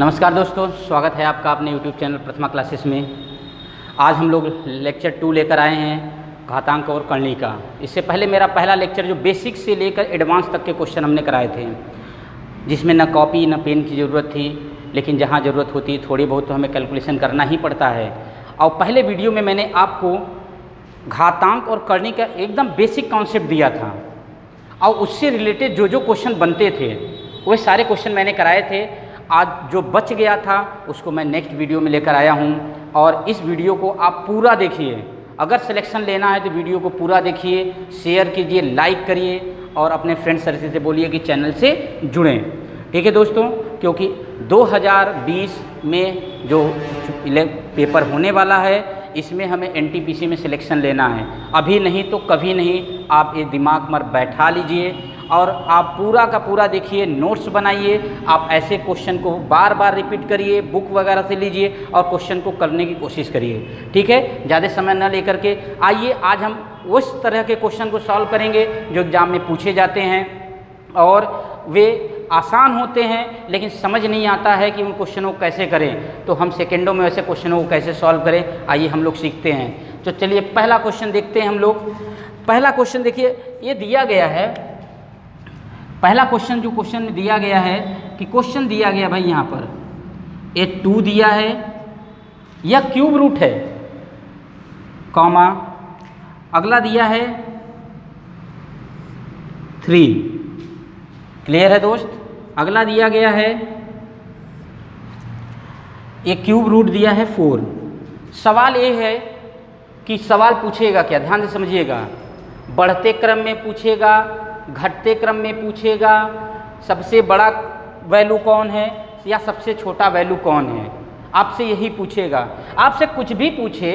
नमस्कार दोस्तों, स्वागत है आपका अपने YouTube चैनल प्रथमा क्लासेस में। आज हम लोग लेक्चर 2 लेकर आए हैं घातांक और करणी का। इससे पहले मेरा पहला लेक्चर जो बेसिक से लेकर एडवांस तक के क्वेश्चन हमने कराए थे, जिसमें न कॉपी न पेन की ज़रूरत थी, लेकिन जहाँ ज़रूरत होती थोड़ी बहुत तो हमें कैलकुलेशन करना ही पड़ता है। और पहले वीडियो में मैंने आपको घातांक और करणी का एकदम बेसिक कॉन्सेप्ट दिया था और उससे रिलेटेड जो जो क्वेश्चन बनते थे वह सारे क्वेश्चन मैंने कराए थे। आज जो बच गया था उसको मैं नेक्स्ट वीडियो में लेकर आया हूं और इस वीडियो को आप पूरा देखिए। अगर सिलेक्शन लेना है तो वीडियो को पूरा देखिए, शेयर कीजिए, लाइक करिए और अपने फ्रेंड सर्कल से बोलिए कि चैनल से जुड़ें। ठीक है दोस्तों, क्योंकि 2020 में जो पेपर होने वाला है इसमें हमें एनटीपीसी में सिलेक्शन लेना है। अभी नहीं तो कभी नहीं, आप ये दिमाग में बैठा लीजिए और आप पूरा का पूरा देखिए, नोट्स बनाइए। आप ऐसे क्वेश्चन को बार बार रिपीट करिए, बुक वगैरह से लीजिए और क्वेश्चन को करने की कोशिश करिए। ठीक है, ज़्यादा समय न लेकर के आइए, आज हम उस तरह के क्वेश्चन को सॉल्व करेंगे जो एग्ज़ाम में पूछे जाते हैं और वे आसान होते हैं, लेकिन समझ नहीं आता है कि उन क्वेश्चनों को कैसे करें। तो हम सेकेंडों में वैसे क्वेश्चनों को कैसे सॉल्व करें, आइए हम लोग सीखते हैं। तो चलिए पहला क्वेश्चन देखते हैं हम लोग। पहला क्वेश्चन देखिए, ये दिया गया है। पहला क्वेश्चन जो क्वेश्चन में दिया गया है कि क्वेश्चन दिया गया भाई यहाँ पर ये 2 दिया है या क्यूब रूट है, कॉमा अगला दिया है 3। क्लियर है दोस्त? अगला दिया गया है एक क्यूब रूट दिया है 4। सवाल ये है कि सवाल पूछेगा क्या, ध्यान से समझिएगा। बढ़ते क्रम में पूछेगा, घटते क्रम में पूछेगा, सबसे बड़ा वैल्यू कौन है या सबसे छोटा वैल्यू कौन है, आपसे यही पूछेगा। आपसे कुछ भी पूछे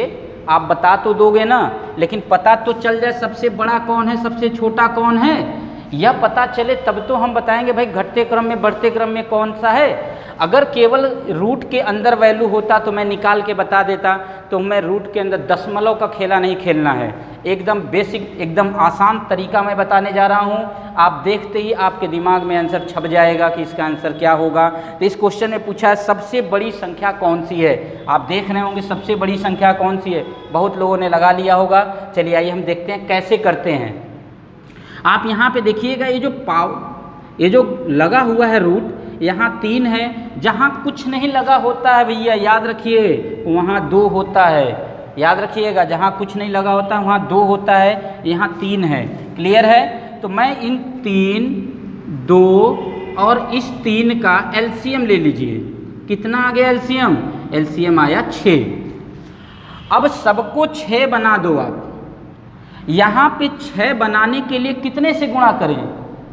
आप बता तो दोगे ना, लेकिन पता तो चल जाए सबसे बड़ा कौन है सबसे छोटा कौन है, यह पता चले तब तो हम बताएंगे भाई घटते क्रम में बढ़ते क्रम में कौन सा है। अगर केवल रूट के अंदर वैल्यू होता तो मैं निकाल के बता देता, तो मैं रूट के अंदर दशमलव का खेला नहीं खेलना है। एकदम बेसिक, एकदम आसान तरीका मैं बताने जा रहा हूँ। आप देखते ही आपके दिमाग में आंसर छप जाएगा कि इसका आंसर क्या होगा। तो इस क्वेश्चन में पूछा है सबसे बड़ी संख्या कौन सी है। आप देख रहे होंगे सबसे बड़ी संख्या कौन सी है, बहुत लोगों ने लगा लिया होगा। चलिए आइए हम देखते हैं कैसे करते हैं। आप यहाँ पे देखिएगा, ये जो लगा हुआ है रूट, यहाँ 3 है। जहाँ कुछ नहीं लगा होता है भैया, याद रखिए, वहाँ 2 होता है। याद रखिएगा, जहाँ कुछ नहीं लगा होता वहाँ 2 होता है, यहाँ 3 है। क्लियर है? तो मैं इन 3, 2 और इस 3 का एलसीएम ले लीजिए। कितना आ गया एलसीएम? एलसीएम आया 6। अब सबको 6 बना दो आप। यहाँ पे 6 बनाने के लिए कितने से गुणा करें?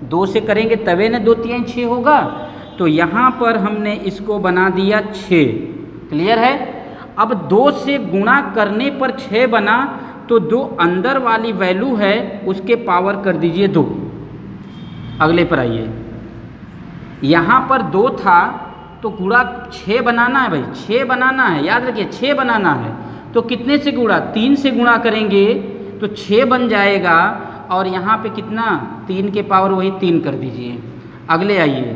2 से करेंगे तभी न 2 3 6 होगा। तो यहाँ पर हमने इसको बना दिया 6। क्लियर है? अब 2 से गुणा करने पर 6 बना, तो 2 अंदर वाली वैल्यू है उसके पावर कर दीजिए 2। अगले पर आइए, यहाँ पर 2 था तो गुणा 6 बनाना है भाई, 6 बनाना है। याद रखिए 6 बनाना है, तो कितने से गुणा? 3 से गुणा करेंगे तो 6 बन जाएगा। और यहाँ पे कितना? 3 के पावर वही 3 कर दीजिए। अगले आइए,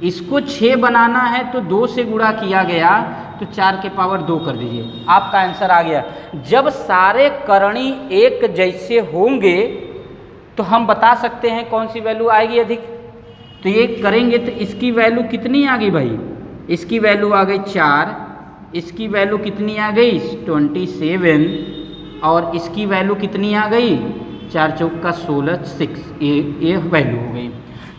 इसको 6 बनाना है तो 2 से गुणा किया गया तो 4 के पावर 2 कर दीजिए। आपका आंसर आ गया। जब सारे करणी एक जैसे होंगे तो हम बता सकते हैं कौन सी वैल्यू आएगी अधिक। तो ये करेंगे तो इसकी वैल्यू कितनी आ गई भाई? इसकी वैल्यू आ गई 4, इसकी वैल्यू कितनी आ गई? 27, और इसकी वैल्यू कितनी आ गई? 4 चौका 16, 6। ये वैल्यू हो गई।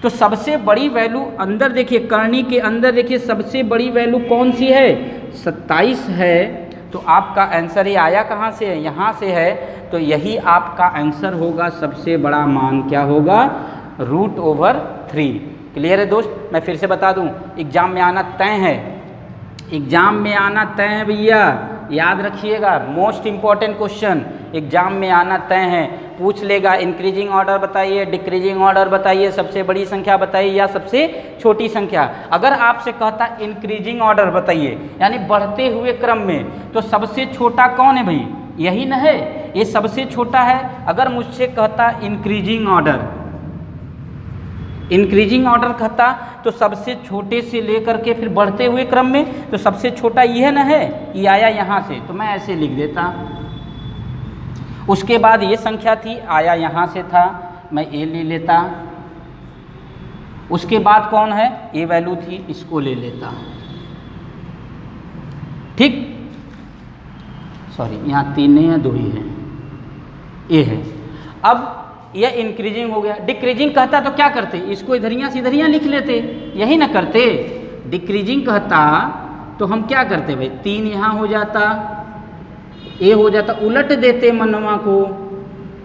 तो सबसे बड़ी वैल्यू अंदर देखिए, करणी के अंदर देखिए सबसे बड़ी वैल्यू कौन सी है? 27 है। तो आपका आंसर ये आया कहाँ से है? यहाँ से है। तो यही आपका आंसर होगा। सबसे बड़ा मान क्या होगा? √3। क्लियर है दोस्त? मैं फिर से बता दूँ, एग्ज़ाम में आना तय है। एग्ज़ाम में आना तय है भैया, याद रखिएगा। मोस्ट इम्पॉर्टेंट क्वेश्चन एग्ज़ाम में आना तय है। पूछ लेगा इंक्रीजिंग ऑर्डर बताइए, डिक्रीजिंग ऑर्डर बताइए, सबसे बड़ी संख्या बताइए या सबसे छोटी संख्या। अगर आपसे कहता इंक्रीजिंग ऑर्डर बताइए, यानी बढ़ते हुए क्रम में, तो सबसे छोटा कौन है भाई? यही न है, ये सबसे छोटा है। अगर मुझसे कहता इंक्रीजिंग ऑर्डर, इंक्रीजिंग ऑर्डर कहता तो सबसे छोटे से लेकर के फिर बढ़ते हुए क्रम में, तो सबसे छोटा ये ना है, ये आया यहाँ से, तो मैं ऐसे लिख देता। उसके बाद ये संख्या थी, आया यहाँ से था, मैं ए ले लेता। उसके बाद कौन है, ए वैल्यू थी, इसको ले लेता। ठीक, सॉरी यहाँ 3 नहीं है, 2 ही है, ए है। अब यह इंक्रीजिंग हो गया। डिक्रीजिंग कहता तो क्या करते, इसको इधरियाँ से इधरियाँ लिख लेते, यही ना करते। डिक्रीजिंग कहता तो हम क्या करते भाई, 3 यहाँ हो जाता, ए हो जाता, उलट देते मनवा को,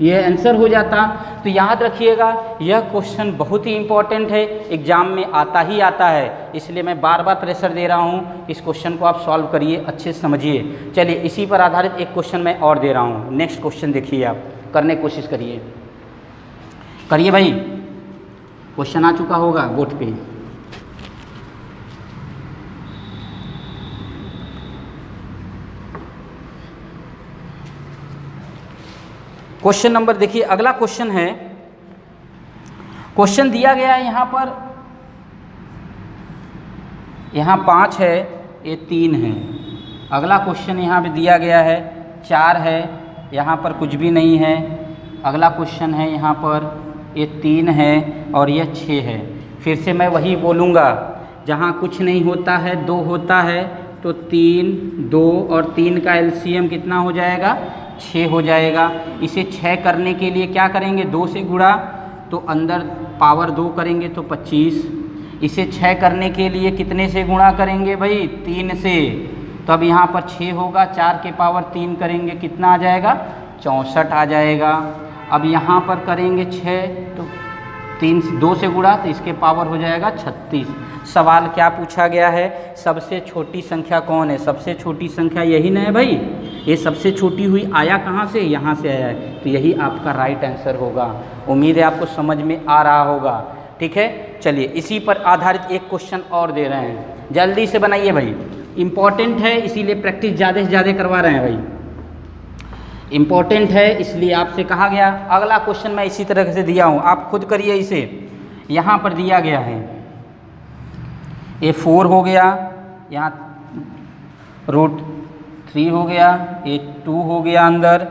यह आंसर हो जाता। तो याद रखिएगा यह क्वेश्चन बहुत ही इंपॉर्टेंट है, एग्जाम में आता ही आता है, इसलिए मैं बार बार प्रेशर दे रहा हूँ। इस क्वेश्चन को आप सॉल्व करिए, अच्छे से समझिए। चलिए इसी पर आधारित एक क्वेश्चन मैं और दे रहा हूँ। नेक्स्ट क्वेश्चन देखिए, आप करने की कोशिश करिए, करिए भाई। क्वेश्चन आ चुका होगा बोर्ड पे। क्वेश्चन नंबर देखिए, अगला क्वेश्चन है, क्वेश्चन दिया गया है यहाँ पर, यहाँ 5 है, ये 3 है। अगला क्वेश्चन यहाँ पे दिया गया है 4 है, यहाँ पर कुछ भी नहीं है। अगला क्वेश्चन है यहाँ पर, ये 3 है और ये 6 है। फिर से मैं वही बोलूँगा, जहाँ कुछ नहीं होता है 2 होता है, तो 3, 2 और 3 का एलसीएम कितना हो जाएगा, 6 हो जाएगा। इसे 6 करने के लिए क्या करेंगे, 2 से गुणा, तो अंदर पावर 2 करेंगे तो 25। इसे 6 करने के लिए कितने से गुणा करेंगे भाई, 3 से, तो अब यहाँ पर 6 होगा, 4 के पावर 3 करेंगे, कितना आ जाएगा, 64 आ जाएगा। अब यहाँ पर करेंगे 6, तो 2 से गुणा, तो इसके पावर हो जाएगा 36। सवाल क्या पूछा गया है, सबसे छोटी संख्या कौन है, सबसे छोटी संख्या यही ना है भाई, ये सबसे छोटी हुई आया कहाँ से, यहाँ से आया है, तो यही आपका राइट आंसर होगा। उम्मीद है आपको समझ में आ रहा होगा। ठीक है, चलिए इसी पर आधारित एक क्वेश्चन और दे रहे हैं, जल्दी से बनाइए भाई, इम्पॉर्टेंट है इसीलिए प्रैक्टिस ज़्यादा से ज़्यादा करवा रहे हैं भाई, इम्पॉर्टेंट है इसलिए आपसे कहा गया। अगला क्वेश्चन मैं इसी तरह से दिया हूँ, आप खुद करिए इसे। यहाँ पर दिया गया है, ये 4 हो गया, यहाँ √3 हो गया, ये 2 हो गया अंदर,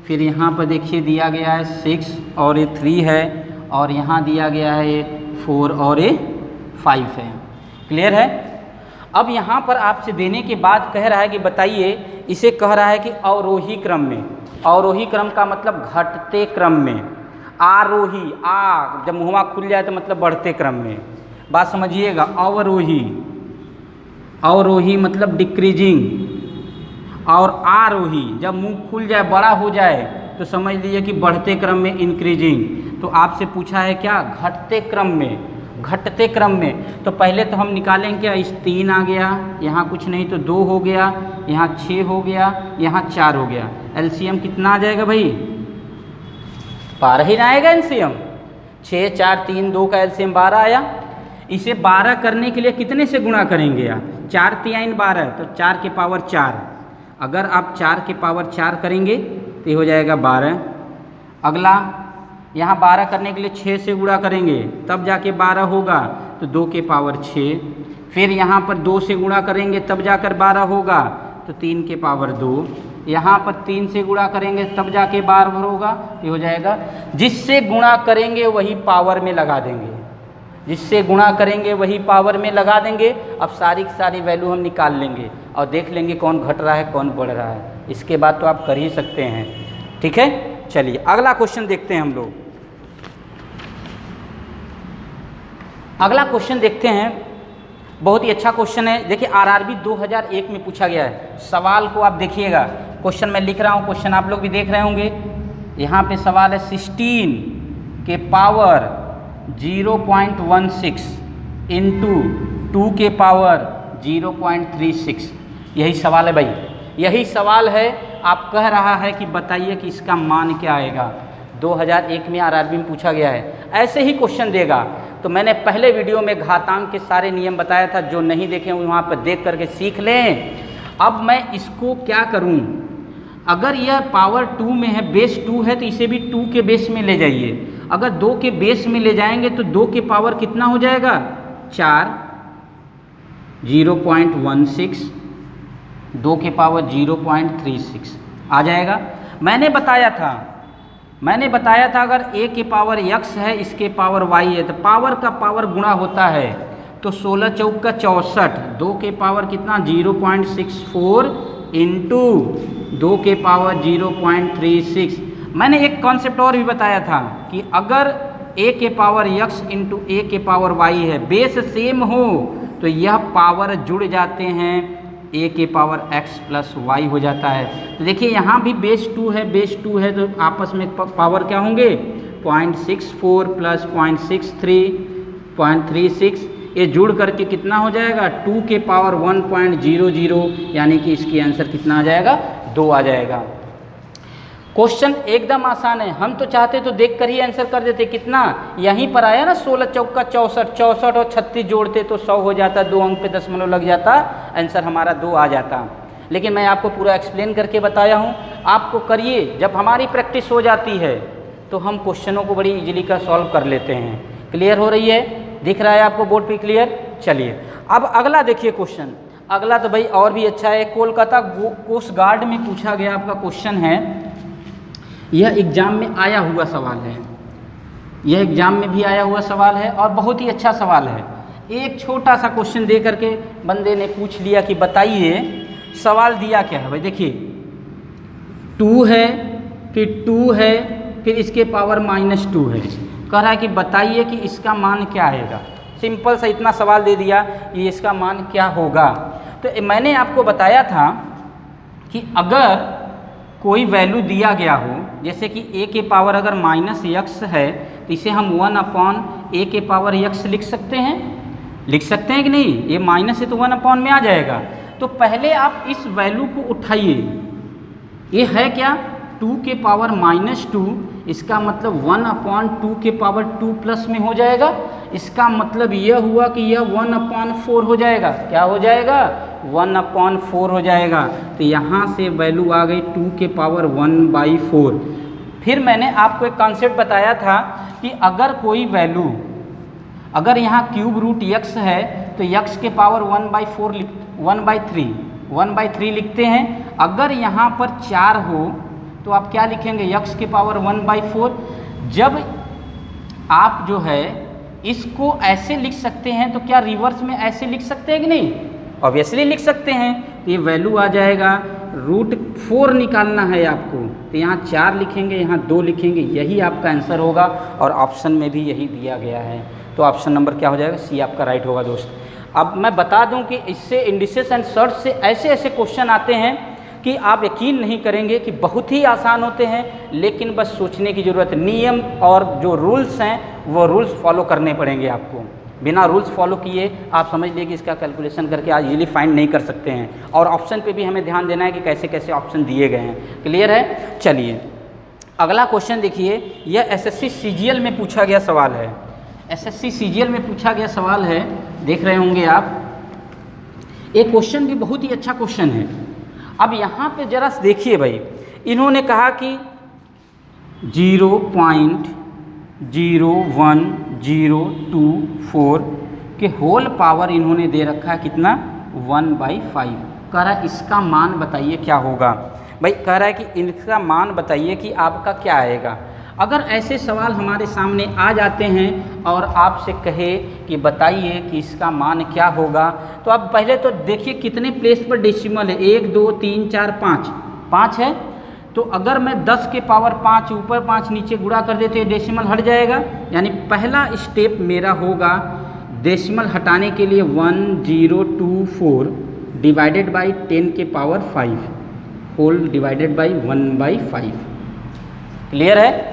फिर यहाँ पर देखिए दिया गया है 6 और ये 3 है, और यहाँ दिया गया है ये 4 और ये 5 है। क्लियर है। अब यहाँ पर आपसे देने के बाद कह रहा है कि बताइए, इसे कह रहा है कि अवरोही क्रम में, अवरोही क्रम का मतलब घटते क्रम में, आरोही, आ जब मुँहवा खुल जाए तो मतलब बढ़ते क्रम में, बात समझिएगा। अवरोही, अवरोही मतलब डिक्रीजिंग, और आरोही जब मुंह खुल जाए बड़ा हो जाए तो समझ लीजिए कि बढ़ते क्रम में, इंक्रीजिंग। तो आपसे पूछा है क्या, घटते क्रम में, घटते क्रम में। तो पहले तो हम निकालेंगे क्या, इस 3 आ गया, यहाँ कुछ नहीं तो 2 हो गया, यहाँ 6 हो गया, यहाँ 4 हो गया, एलसीएम कितना आ जाएगा भाई, 12 ही ना आएगा एलसीएम, 6, 4, 3, 2 का एलसीएम 12 आया। इसे 12 करने के लिए कितने से गुणा करेंगे आप, 4 3 12, तो 4 के पावर 4, अगर आप 4 के पावर 4 करेंगे तो ये हो जाएगा 12। अगला यहाँ 12 करने के लिए 6 से गुणा करेंगे तब जाके 12 होगा, तो 2 के पावर 6, फिर यहाँ पर 2 से गुणा करेंगे तब जाकर 12 होगा, तो 3 के पावर 2, यहाँ पर 3 से गुणा करेंगे तब जाके 12 होगा, ये हो जाएगा। जिससे गुणा करेंगे वही पावर में लगा देंगे, जिससे गुणा करेंगे वही पावर में लगा देंगे। अब सारी की सारी वैल्यू हम निकाल लेंगे और देख लेंगे कौन घट रहा है कौन बढ़ रहा है, इसके बाद तो आप कर ही सकते हैं। ठीक है, चलिए अगला क्वेश्चन देखते हैं हम लोग। अगला क्वेश्चन देखते हैं, बहुत ही अच्छा क्वेश्चन है। देखिए आरआरबी 2001 में पूछा गया है। सवाल को आप देखिएगा, क्वेश्चन मैं लिख रहा हूँ, क्वेश्चन आप लोग भी देख रहे होंगे। यहाँ पे सवाल है 16 के पावर 0.16 इंटू 2 के पावर 0.36, यही सवाल है भाई, यही सवाल है। आप कह रहा है कि बताइए कि इसका मान क्या आएगा। 2001 में आरआरबी में पूछा गया है, ऐसे ही क्वेश्चन देगा। तो मैंने पहले वीडियो में घातांक के सारे नियम बताया था, जो नहीं देखे वहाँ पर देख करके सीख लें। अब मैं इसको क्या करूँ, अगर यह पावर 2 में है, बेस 2 है, तो इसे भी 2 के बेस में ले जाइए। अगर 2 के बेस में ले जाएंगे तो 2 के पावर कितना हो जाएगा 4, 0.16, 2 के पावर 0.36 आ जाएगा। मैंने बताया था अगर a के पावर x है, इसके पावर y है, तो पावर का पावर गुणा होता है, तो 16 चौक का 64, 2 के पावर कितना 0.64 इंटू 2 के पावर 0.36। मैंने एक कॉन्सेप्ट और भी बताया था कि अगर a के पावर x इंटू a के पावर y है, बेस सेम हो तो यह पावर जुड़ जाते हैं, a के पावर x प्लस y हो जाता है। तो देखिए यहाँ भी बेस 2 है तो आपस में पावर क्या होंगे 0.64 प्लस 0.63 0.36, ये जुड़ करके कितना हो जाएगा 2 के पावर 1.00, यानी कि इसकी आंसर कितना आ जाएगा 2 आ जाएगा। क्वेश्चन एकदम आसान है, हम तो चाहते तो देख कर ही आंसर कर देते। कितना यहीं पर आया ना 16 चौक का 64, 64 और 36 जोड़ते तो 100 हो जाता, 2 अंक पे दशमलव लग जाता, आंसर हमारा 2 आ जाता। लेकिन मैं आपको पूरा एक्सप्लेन करके बताया हूँ, आपको करिए, जब हमारी प्रैक्टिस हो जाती है तो हम क्वेश्चनों को बड़ी इजीली का सॉल्व कर लेते हैं। क्लियर हो रही है, दिख रहा है आपको बोर्ड पे क्लियर। चलिए अब अगला देखिए क्वेश्चन, अगला तो भाई और भी अच्छा है। कोलकाता कोस्ट गार्ड में पूछा गया आपका क्वेश्चन है, यह एग्जाम में आया हुआ सवाल है, यह एग्जाम में भी आया हुआ सवाल है और बहुत ही अच्छा सवाल है। एक छोटा सा क्वेश्चन दे करके बंदे ने पूछ लिया कि बताइए सवाल दिया क्या है। भाई देखिए 2 है, फिर 2 है, फिर इसके पावर -2 है, कह रहा है कि बताइए कि इसका मान क्या आएगा। सिंपल सा इतना सवाल दे दिया कि इसका मान क्या होगा। तो मैंने आपको बताया था कि अगर कोई वैल्यू दिया गया हो, जैसे कि a के पावर अगर -x है तो इसे हम 1/a के पावर x लिख सकते हैं कि नहीं, ये माइनस है तो 1 में आ जाएगा। तो पहले आप इस वैल्यू को उठाइए, ये है क्या 2 के पावर -2, इसका मतलब 1/2 के पावर 2 प्लस में हो जाएगा। इसका मतलब यह हुआ कि यह 1/4 हो जाएगा। क्या हो जाएगा 1/4 हो जाएगा। तो यहाँ से वैल्यू आ गई 2 के पावर 1/4। फिर मैंने आपको एक कॉन्सेप्ट बताया था कि अगर कोई वैल्यू, अगर यहाँ क्यूब रूट x है तो x के पावर 1/3 लिखते हैं। अगर यहाँ पर 4 हो तो आप क्या लिखेंगे x के पावर 1/4। जब आप जो है इसको ऐसे लिख सकते हैं तो क्या रिवर्स में ऐसे लिख सकते हैं कि नहीं, ऑब्वियसली लिख सकते हैं। तो ये वैल्यू आ जाएगा √4 निकालना है आपको, तो यहाँ 4 लिखेंगे, यहाँ 2 लिखेंगे, यही आपका आंसर होगा। और ऑप्शन में भी यही दिया गया है, तो ऑप्शन नंबर क्या हो जाएगा सी आपका राइट होगा दोस्त। अब मैं बता दूं कि इससे इंडिसेस एंड सर्च से ऐसे ऐसे क्वेश्चन आते हैं कि आप यकीन नहीं करेंगे कि बहुत ही आसान होते हैं, लेकिन बस सोचने की ज़रूरत। नियम और जो रूल्स हैं वो रूल्स फॉलो करने पड़ेंगे आपको। बिना रूल्स फॉलो किए आप समझ लीजिए कि इसका कैलकुलेशन करके आज इजीली फाइंड नहीं कर सकते हैं। और ऑप्शन पे भी हमें ध्यान देना है कि कैसे कैसे ऑप्शन दिए गए हैं। क्लियर है। चलिए अगला क्वेश्चन देखिए, यह एसएससी सीजीएल में पूछा गया सवाल है। एसएससी सीजीएल में पूछा गया सवाल है, देख रहे होंगे आप। एक क्वेश्चन भी बहुत ही अच्छा क्वेश्चन है। अब यहाँ पे जरा देखिए भाई, इन्होंने कहा कि 0.01024 के होल पावर इन्होंने दे रखा है कितना 1/5। कह रहा है इसका मान बताइए क्या होगा। भाई कह रहा है कि इनका मान बताइए कि आपका क्या आएगा। अगर ऐसे सवाल हमारे सामने आ जाते हैं और आपसे कहे कि बताइए कि इसका मान क्या होगा, तो आप पहले तो देखिए कितने प्लेस पर डेसिमल है। 1 2 3 4 5 है। तो अगर मैं 10 के पावर 5 ऊपर 5 नीचे गुणा कर देते तो डेसिमल हट जाएगा। यानी पहला स्टेप मेरा होगा डेसिमल हटाने के लिए 1024 डिवाइडेड बाई 10 के power 5 whole divided by 1/5। Clear है।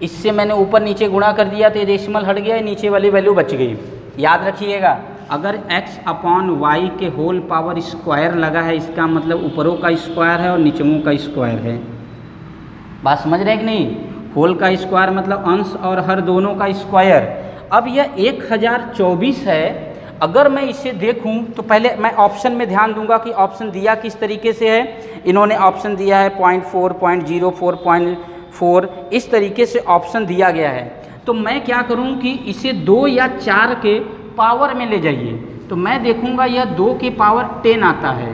इससे मैंने ऊपर नीचे गुणा कर दिया तो ये डेसिमल हट गया, नीचे वाली वैल्यू बच गई। याद रखिएगा, अगर x/y के होल पावर स्क्वायर लगा है, इसका मतलब ऊपरों का स्क्वायर है और नीचों का स्क्वायर है। बात समझ रहे हैं कि नहीं। होल का स्क्वायर मतलब अंश और हर दोनों का स्क्वायर। अब यह 1024 है। अगर मैं इसे देखूं तो पहले मैं ऑप्शन में ध्यान दूंगा कि ऑप्शन दिया किस तरीके से है। इन्होंने ऑप्शन दिया है 0.4, 0.04, 4, इस तरीके से ऑप्शन दिया गया है। तो मैं क्या करूं कि इसे 2 या 4 के पावर में ले जाइए। तो मैं देखूंगा यह 2 के पावर 10 आता है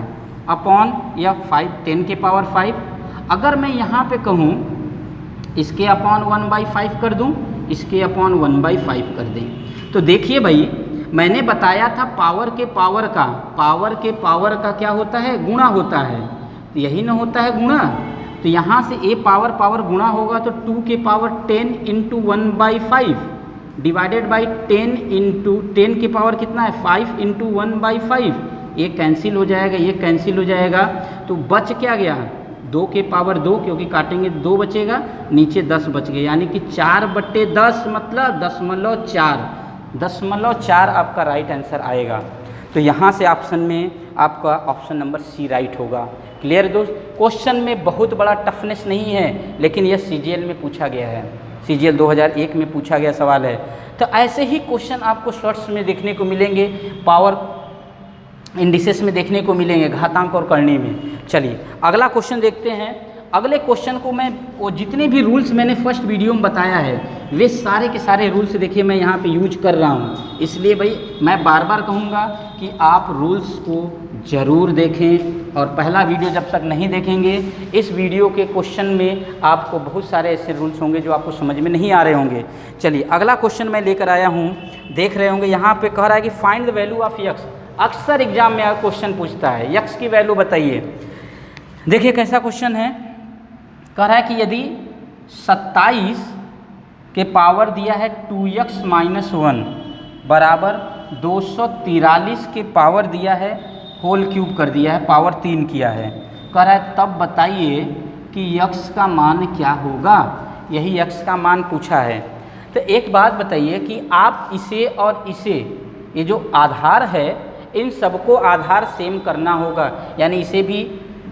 अपॉन यह 5, 10 के पावर 5। अगर मैं यहाँ पे कहूँ इसके अपॉन 1/5 कर दूँ, इसके अपॉन 1/5 कर दें, तो देखिए भाई मैंने बताया था पावर के पावर का क्या होता है, गुणा होता है। तो यही ना होता है गुणा। तो यहाँ से a पावर गुणा होगा तो 2 के power 10 into 1/5 divided by 10 into 10 के पावर कितना है 5 इंटू 1/5। ये कैंसिल हो जाएगा, ये कैंसिल हो जाएगा, तो बच क्या गया 2 के पावर 2, क्योंकि काटेंगे 2 बचेगा, नीचे 10 बच गए, यानी कि 4/10 मतलब 0.4 आपका राइट आंसर आएगा। तो यहाँ से ऑप्शन में आपका ऑप्शन नंबर सी राइट होगा। क्लियर दोस्त? क्वेश्चन में बहुत बड़ा टफनेस नहीं है, लेकिन यह सीजीएल में पूछा गया है, सीजीएल 2001 में पूछा गया सवाल है। तो ऐसे ही क्वेश्चन आपको शॉर्ट्स में देखने को मिलेंगे, पावर इंडिसेस में देखने को मिलेंगे, घातांक और करनी में। चलिए अगला क्वेश्चन देखते हैं। अगले क्वेश्चन को मैं वो जितने भी रूल्स मैंने फर्स्ट वीडियो में बताया है वे सारे के सारे रूल्स देखिए मैं यहाँ पे यूज कर रहा हूँ। इसलिए भाई मैं बार बार कहूँगा कि आप रूल्स को ज़रूर देखें, और पहला वीडियो जब तक नहीं देखेंगे इस वीडियो के क्वेश्चन में आपको बहुत सारे ऐसे रूल्स होंगे जो आपको समझ में नहीं आ रहे होंगे। चलिए अगला क्वेश्चन मैं लेकर आया हूँ, देख रहे होंगे यहाँ पे कह रहा है कि find the value of x. अक्सर एग्जाम में क्वेश्चन पूछता है यक्स की वैल्यू बताइए। देखिए कैसा क्वेश्चन है, कह रहा है कि यदि 27 के पावर दिया है 2x माइनस 1 बराबर 243 के पावर दिया है होल क्यूब कर दिया है, पावर 3 किया है, कह रहा है तब बताइए कि x का मान क्या होगा। यही x का मान पूछा है। तो एक बात बताइए कि आप इसे और इसे, ये जो आधार है इन सबको आधार सेम करना होगा, यानी इसे भी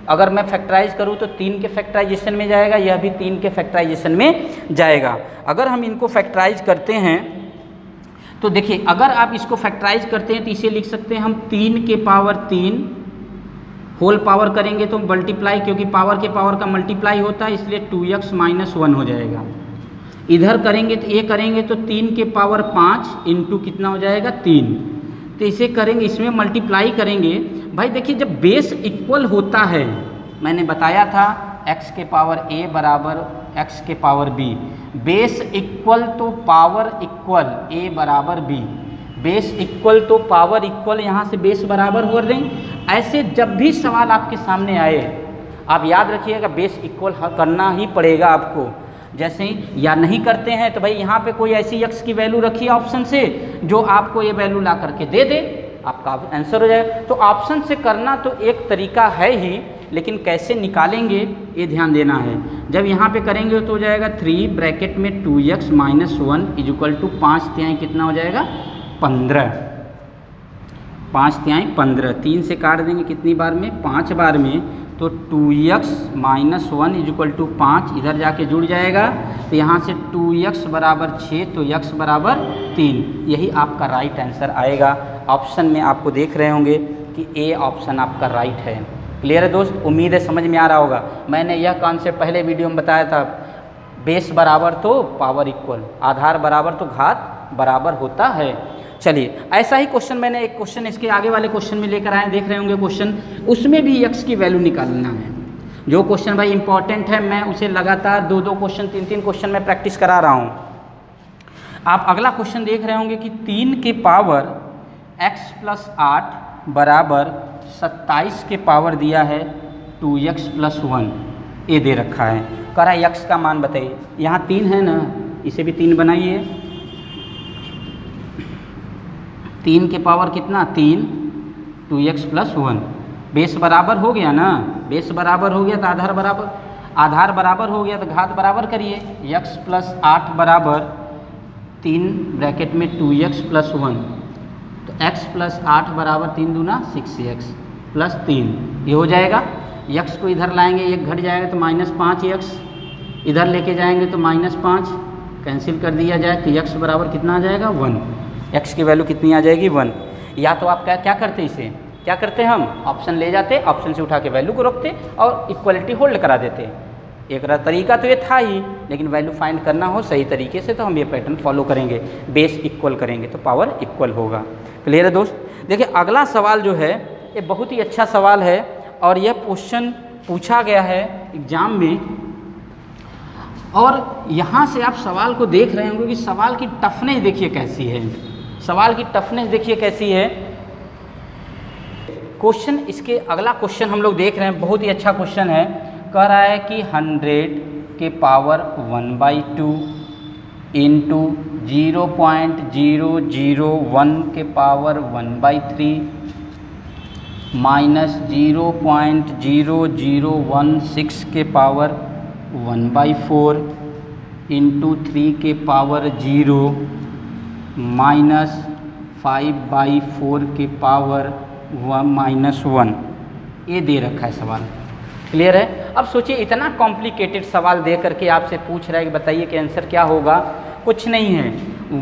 अगर मैं फैक्टराइज करूँ तो 3 के फैक्टराइजेशन में जाएगा, यह भी 3 के फैक्टराइजेशन में जाएगा। अगर हम इनको फैक्टराइज करते हैं तो देखिए अगर आप इसको फैक्टराइज करते हैं तो इसे लिख सकते हैं हम 3 के पावर 3 होल पावर करेंगे तो मल्टीप्लाई, क्योंकि पावर के पावर का मल्टीप्लाई होता है इसलिए 2x माइनस 1 हो जाएगा। इधर करेंगे तो ये करेंगे तो 3 के पावर 5 इंटू कितना हो जाएगा 3। तो इसे करेंगे, इसमें मल्टीप्लाई करेंगे। भाई देखिए जब बेस इक्वल होता है, मैंने बताया था x के पावर a बराबर x के पावर b, बेस इक्वल तो पावर इक्वल a बराबर b, बेस इक्वल तो पावर इक्वल, यहाँ से बेस बराबर हो रहे हैं। ऐसे जब भी सवाल आपके सामने आए आप याद रखिएगा बेस इक्वल करना ही पड़ेगा आपको। जैसे ही या नहीं करते हैं तो भाई यहाँ पे कोई ऐसी x की वैल्यू रखिए ऑप्शन से जो आपको ये वैल्यू ला करके दे दे, आपका आंसर हो जाए। तो ऑप्शन से करना तो एक तरीका है ही, लेकिन कैसे निकालेंगे ये ध्यान देना है। जब यहाँ पे करेंगे तो हो जाएगा 3 ब्रैकेट में 2x minus 1 is equal to 5 तिहाई कितना हो जाएगा 15, 5 तिहाई 15, 3 से काट देंगे कितनी बार में 5 बार में, तो 2x minus 1 is equal to 5 इधर जाके जुड़ जाएगा। तो यहाँ से 2x बराबर 6 तो x बराबर 3, यही आपका राइट आंसर आएगा। ऑप्शन में आपको देख रहे होंगे कि ए ऑप्शन आपका राइट है। क्लियर है दोस्त? उम्मीद है समझ में आ रहा होगा। मैंने यह कॉन्सेप्ट पहले वीडियो में बताया था, बेस बराबर तो पावर इक्वल, आधार बराबर तो घात बराबर होता है। चलिए ऐसा ही क्वेश्चन मैंने एक क्वेश्चन इसके आगे वाले क्वेश्चन में लेकर आए, देख रहे होंगे क्वेश्चन, उसमें भी x की वैल्यू निकालना है। जो क्वेश्चन भाई इंपॉर्टेंट है मैं उसे लगातार 2-2 क्वेश्चन 3-3 क्वेश्चन में प्रैक्टिस करा रहा हूँ। आप अगला क्वेश्चन देख रहे होंगे कि 3 के पावर x प्लस 8 बराबर 27 के पावर दिया है 2x प्लस 1, ये दे रखा है। कह रहा है x का मान बताइए। यहाँ 3 है ना, इसे भी 3 बनाइए। 3 के पावर कितना 3, 2x प्लस 1, बेस बराबर हो गया ना, बेस बराबर हो गया तो आधार बराबर हो गया तो घात बराबर करिए। x प्लस 8 बराबर 3 ब्रैकेट में 2x प्लस 1, तो x प्लस 8 बराबर 3 दूना 6x प्लस 3, ये हो जाएगा। x को इधर लाएंगे, एक घट जाएगा तो माइनस 5x, इधर लेके जाएंगे तो माइनस 5, कैंसिल कर दिया जाए तो x बराबर कितना आ जाएगा 1, x की वैल्यू कितनी आ जाएगी 1। या तो आप क्या करते, इसे क्या करते हम ऑप्शन ले जाते, ऑप्शन से उठा के वैल्यू को रखते और इक्वलिटी होल्ड करा देते। एक तरीका तो ये था ही, लेकिन वैल्यू फाइंड करना हो सही तरीके से तो हम ये पैटर्न फॉलो करेंगे, बेस इक्वल करेंगे तो पावर इक्वल होगा। क्लियर है दोस्त? देखिए अगला सवाल जो है ये बहुत ही अच्छा सवाल है और यह क्वेश्चन पूछा गया है एग्जाम में, और यहाँ से आप सवाल को देख रहे होंगे कि सवाल की टफनेस देखिए कैसी है, सवाल की टफनेस देखिए कैसी है। क्वेश्चन इसके अगला क्वेश्चन हम लोग देख रहे हैं, बहुत ही अच्छा क्वेश्चन है। कह रहा है कि 100 के पावर 1/2 इंटू 0.001 के पावर 1/3 माइनस 0.0016 के पावर 1/4 इंटू 3 के पावर 0 माइनस 5/4 के पावर -1 ये दे रखा है सवाल। क्लियर है? अब सोचिए इतना कॉम्प्लिकेटेड सवाल दे करके आपसे पूछ रहा है कि बताइए कि आंसर क्या होगा। कुछ नहीं है,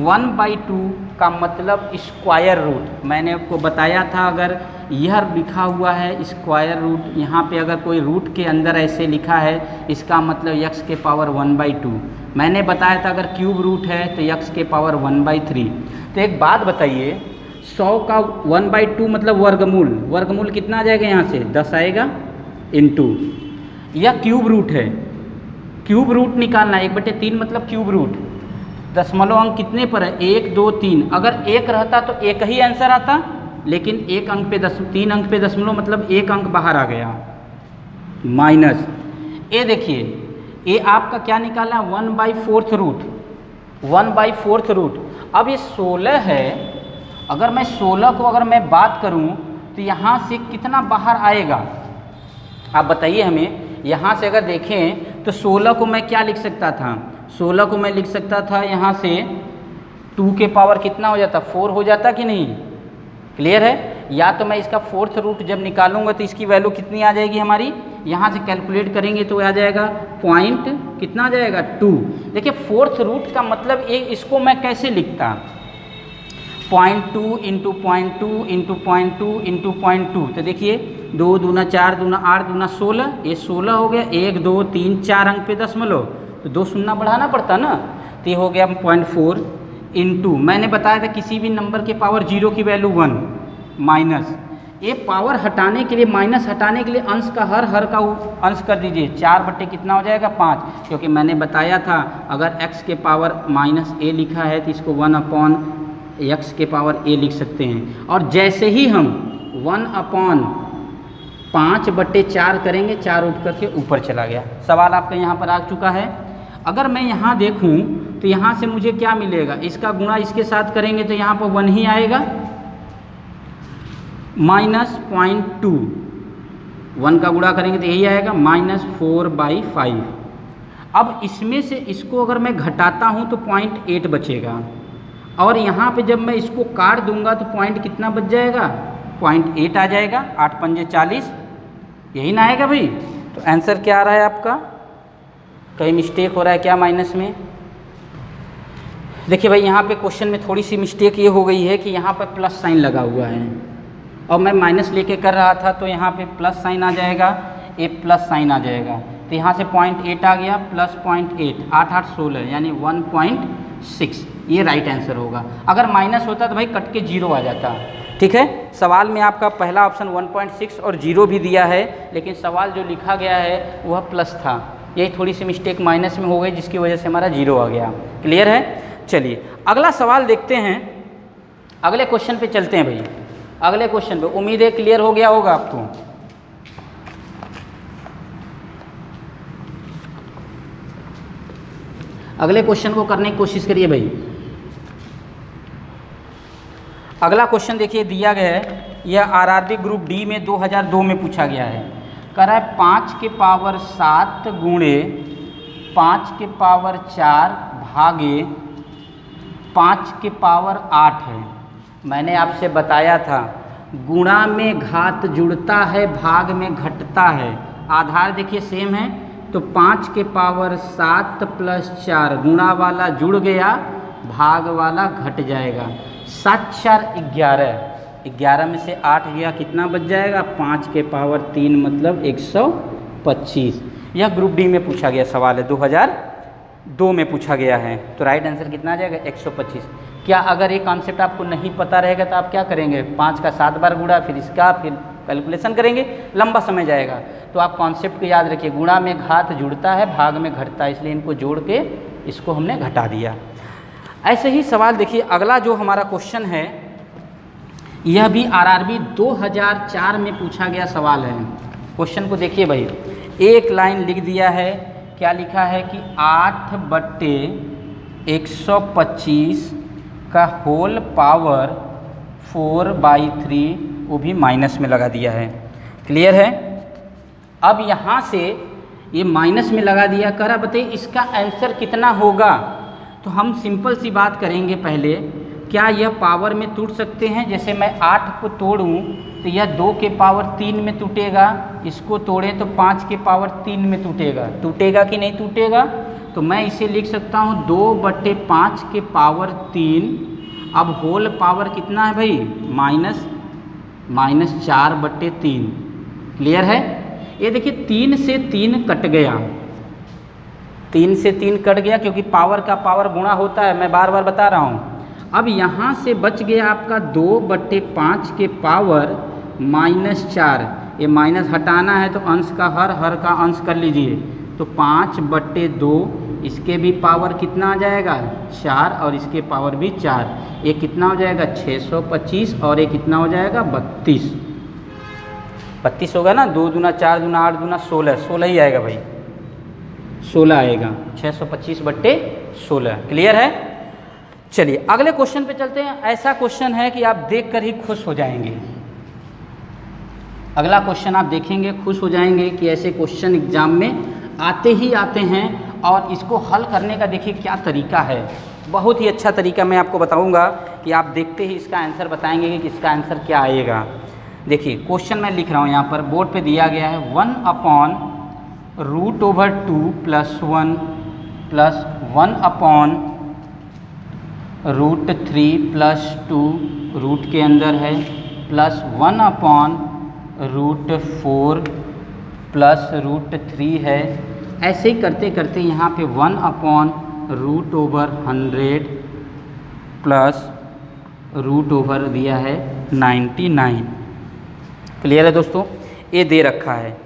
1/2 का मतलब स्क्वायर रूट। मैंने आपको बताया था अगर यह लिखा हुआ है स्क्वायर रूट, यहाँ पे अगर कोई रूट के अंदर ऐसे लिखा है इसका मतलब x के पावर 1/2। मैंने बताया था अगर क्यूब रूट है तो x के पावर 1/3। तो एक बात बताइए, 100 का 1/2 मतलब वर्गमूल, वर्गमूल कितना आ जाएगा यहाँ से 10 आएगा इंटू, यह क्यूब रूट है, क्यूब रूट निकालना है 1/3 मतलब क्यूब रूट। दशमलव अंक कितने पर है 1 2 3, अगर एक रहता तो एक ही आंसर आता, लेकिन एक अंक पे 3 अंक पे दशमलव मतलब एक अंक बाहर आ गया माइनस। ये देखिए ये आपका क्या निकाला 1/4 रूट, 1/4 रूट। अब ये 16 है, अगर मैं 16 को अगर मैं बात करूं तो यहाँ से कितना बाहर आएगा आप बताइए हमें। यहाँ से अगर देखें तो 16 को मैं क्या लिख सकता था, 16 को मैं लिख सकता था यहाँ से 2 के पावर कितना हो जाता 4 हो जाता कि नहीं। क्लियर है? या तो मैं इसका 4th रूट जब निकालूंगा तो इसकी वैल्यू कितनी आ जाएगी हमारी, यहाँ से कैलकुलेट करेंगे तो आ जाएगा पॉइंट कितना आ जाएगा 2। देखिए 4th रूट का मतलब ये, इसको मैं कैसे लिखता 0.2 इंटू 0.2 इंटू 0.2 इंटू 0.2। तो देखिए 2 दूना 4 दूना 8 दूना 16, ये 16 हो गया, 1 2 3 4 अंक पे दशमलव तो 2 शून्य बढ़ाना पड़ता ना, तो ये हो गया 0.4 इंटू, मैंने बताया था किसी भी नंबर के पावर 0 की वैल्यू 1 माइनस, ये पावर हटाने के लिए माइनस हटाने के लिए अंश का हर का अंश कर दीजिए, 4 बट्टे कितना हो जाएगा 5, क्योंकि मैंने बताया था अगर x के पावर -a लिखा है तो इसको 1/x के पावर a लिख सकते हैं। और जैसे ही हम 1/5/4 करेंगे 4 उठ करके ऊपर चला गया। सवाल आपका यहाँ पर आ चुका है। अगर मैं यहाँ देखूँ तो यहाँ से मुझे क्या मिलेगा, इसका गुणा इसके साथ करेंगे तो यहाँ पर 1 ही आएगा, -0.2 1 का गुणा करेंगे तो यही आएगा -4/5। अब इसमें से इसको अगर मैं घटाता हूँ तो 0.8 बचेगा, और यहाँ पे जब मैं इसको काट दूंगा तो पॉइंट कितना बच जाएगा 0.8 आ जाएगा, 8 पंजे 40, यही ना आएगा भाई। तो आंसर क्या आ रहा है आपका, कहीं मिस्टेक हो रहा है क्या माइनस में। देखिए भाई यहाँ पे क्वेश्चन में थोड़ी सी मिस्टेक ये हो गई है कि यहाँ पर प्लस साइन लगा हुआ है और मैं माइनस लेके कर रहा था, तो यहाँ पे प्लस साइन आ जाएगा, ए प्लस साइन आ जाएगा, तो यहाँ से 0.8 आ गया प्लस 0.8, 8 8 16 यानी 1.6, ये राइट आंसर होगा। अगर माइनस होता तो भाई कट के 0 आ जाता। ठीक है, सवाल में आपका पहला ऑप्शन 1.6 और 0 भी दिया है, लेकिन सवाल जो लिखा गया है वह प्लस था, यही थोड़ी सी मिस्टेक माइनस में हो गई जिसकी वजह से हमारा 0 आ गया। क्लियर है? चलिए अगला सवाल देखते हैं, अगले क्वेश्चन पे चलते हैं भाई। अगले क्वेश्चन पे उम्मीद है क्लियर हो गया होगा आपको। अगले क्वेश्चन को करने की कोशिश करिए भाई। अगला क्वेश्चन देखिए दिया गया है, यह आरआरबी ग्रुप डी में 2002 में पूछा गया है। कह रहा है 5 के पावर 7 गुणे 5 के पावर 4 भागे 5 के पावर 8 है। मैंने आपसे बताया था गुणा में घात जुड़ता है, भाग में घटता है। आधार देखिए सेम है, तो 5 के पावर 7 प्लस 4 गुणा वाला जुड़ गया, भाग वाला घट जाएगा। 7 4 11, 11 में से 8 गया कितना बच जाएगा 5 के पावर 3 मतलब 125। यह ग्रुप डी में पूछा गया सवाल है, 2002 में पूछा गया है। तो राइट आंसर कितना आ जाएगा 125। क्या अगर ये कॉन्सेप्ट आपको नहीं पता रहेगा तो आप क्या करेंगे, 5 का 7 बार गुणा, फिर इसका, फिर कैलकुलेशन करेंगे, लंबा समय जाएगा। तो आप कॉन्सेप्ट को याद रखिए, गुणा में घात जुड़ता है, भाग में घटता है, इसलिए इनको जोड़ के इसको हमने घटा दिया। ऐसे ही सवाल देखिए, अगला जो हमारा क्वेश्चन है यह भी आरआरबी 2004 में पूछा गया सवाल है। क्वेश्चन को देखिए भाई, एक लाइन लिख दिया है, क्या लिखा है कि 8/125 का होल पावर 4/3, वो भी माइनस में लगा दिया है। क्लियर है। अब यहाँ से ये माइनस में लगा दिया, कह रहा बताइए इसका आंसर कितना होगा। तो हम सिंपल सी बात करेंगे पहले, क्या यह पावर में टूट सकते हैं। जैसे मैं 8 को तोड़ूं तो यह 2 के पावर 3 में टूटेगा, इसको तोड़ें तो 5 के पावर 3 में टूटेगा। टूटेगा कि नहीं टूटेगा। तो मैं इसे लिख सकता हूँ 2/5 के पावर 3। अब होल पावर कितना है भाई, -4/3। क्लियर है। ये देखिए 3 से 3 कट गया, 3 से 3 कट गया, क्योंकि पावर का पावर गुणा होता है, मैं बार बार बता रहा हूँ। अब यहाँ से बच गया आपका 2/5 के पावर -4। ये माइनस हटाना है तो अंश का हर का अंश कर लीजिए, तो 5/2। इसके भी पावर कितना आ जाएगा 4, और इसके पावर भी 4। ये कितना हो जाएगा 625, और ये कितना हो जाएगा 32 होगा ना। 2 दूना 4 दूना 8 दूना 16 ही आएगा भाई, 16 आएगा, 625/16। क्लियर है। चलिए अगले क्वेश्चन पे चलते हैं। ऐसा क्वेश्चन है कि आप देखकर ही खुश हो जाएंगे। अगला क्वेश्चन आप देखेंगे खुश हो जाएंगे कि ऐसे क्वेश्चन एग्जाम में आते ही आते हैं, और इसको हल करने का देखिए क्या तरीका है। बहुत ही अच्छा तरीका मैं आपको बताऊंगा कि आप देखते ही इसका आंसर बताएंगे कि इसका आंसर क्या आएगा। देखिए क्वेश्चन मैं लिख रहा हूँ यहाँ पर, बोर्ड पे दिया गया है 1/√2 + 1 + 1/√3 + 2 रूट के अंदर है, प्लस 1/√4 + √3 है। ऐसे ही करते करते यहाँ पे 1/√100 प्लस √, दिया है 99। क्लियर है दोस्तों, ये दे रखा है।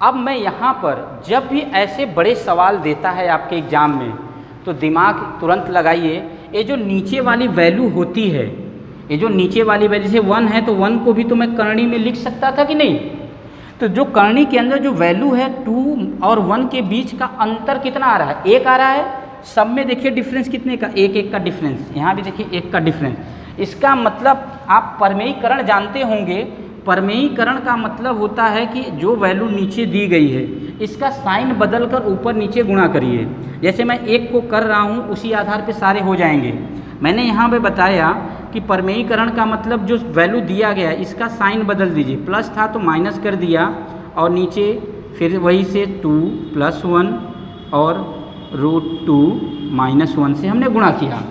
अब मैं यहाँ पर जब भी ऐसे बड़े सवाल देता है आपके एग्ज़ाम में, तो दिमाग तुरंत लगाइए, ये जो नीचे वाली वैल्यू होती है, ये जो नीचे वाली वैल्यू, जैसे 1 है तो 1 को भी तो मैं करणी में लिख सकता था कि नहीं। तो जो करणी के अंदर जो वैल्यू है 2 और 1 के बीच का अंतर कितना आ रहा है, 1 आ रहा है। सब में देखिए डिफरेंस कितने का, 1 का डिफरेंस। यहाँ भी देखिए 1 का डिफरेंस। इसका मतलब आप परमेयीकरण जानते होंगे। परमेयीकरण का मतलब होता है कि जो वैल्यू नीचे दी गई है इसका साइन बदल कर ऊपर नीचे गुणा करिए। जैसे मैं 1 को कर रहा हूँ उसी आधार पे सारे हो जाएंगे। मैंने यहाँ पे बताया कि परमेयीकरण का मतलब जो वैल्यू दिया गया है इसका साइन बदल दीजिए। प्लस था तो माइनस कर दिया, और नीचे फिर वही से 2 + 1 और √2 - 1 से हमने गुणा किया।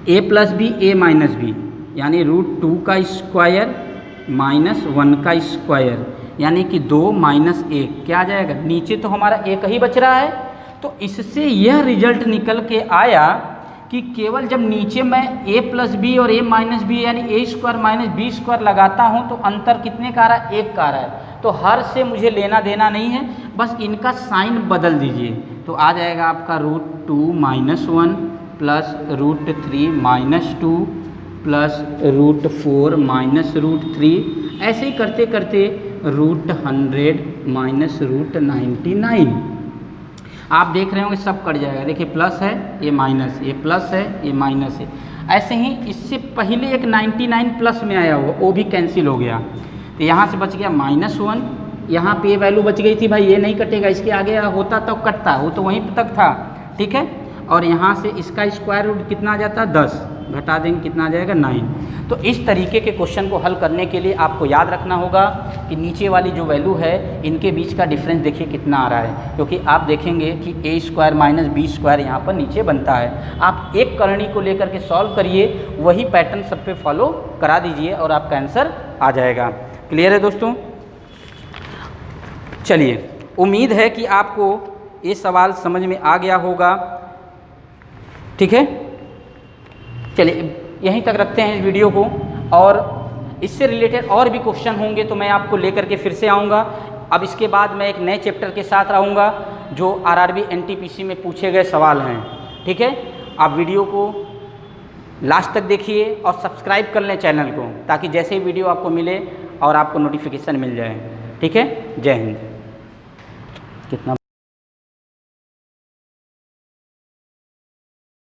a + b a - b, यानी √2 का स्क्वायर -1 का स्क्वायर, यानी कि 2 - 1 क्या आ जाएगा। नीचे तो हमारा 1 ही बच रहा है। तो इससे यह रिजल्ट निकल के आया कि केवल जब नीचे मैं a + b और a - b यानी a² - b² लगाता हूं तो अंतर कितने का आ रहा है, 1 का आ रहा है। तो हर से मुझे लेना देना नहीं है, बस इनका साइन बदल दीजिए। तो आ जाएगा आपका √2 - 1 प्लस √3 - 2 प्लस √4 - √3। ऐसे ही करते करते √100 - √99। आप देख रहे होंगे सब कट जाएगा। देखिए प्लस है, ये माइनस, ये प्लस है, ये माइनस है। ऐसे ही इससे पहले एक 99 प्लस में आया होगा, वो भी कैंसिल हो गया। तो यहाँ से बच गया -1। यहाँ पे ये वैल्यू बच गई थी भाई, ये नहीं कटेगा, इसके आगे होता तो कटता, वो तो वहीं तक था। ठीक है। और यहाँ से इसका स्क्वायर रूट कितना आ जाता है 10, घटा देंगे कितना आ जाएगा 9। तो इस तरीके के क्वेश्चन को हल करने के लिए आपको याद रखना होगा कि नीचे वाली जो वैल्यू है इनके बीच का डिफरेंस देखिए कितना आ रहा है, क्योंकि आप देखेंगे कि a² - b² यहाँ पर नीचे बनता है। आप एक करणी को लेकर के सॉल्व करिए, वही पैटर्न सब पे फॉलो करा दीजिए और आपका आंसर आ जाएगा। क्लियर है दोस्तों। चलिए उम्मीद है कि आपको ये सवाल समझ में आ गया होगा। ठीक है, चलिए यहीं तक रखते हैं इस वीडियो को, और इससे रिलेटेड और भी क्वेश्चन होंगे तो मैं आपको लेकर के फिर से आऊँगा। अब इसके बाद मैं एक नए चैप्टर के साथ रहूँगा जो आरआरबी एनटीपीसी में पूछे गए सवाल हैं। ठीक है, आप वीडियो को लास्ट तक देखिए और सब्सक्राइब कर लें चैनल को, ताकि जैसे ही वीडियो आपको मिले और आपको नोटिफिकेशन मिल जाए। ठीक है, जय हिंद। कितना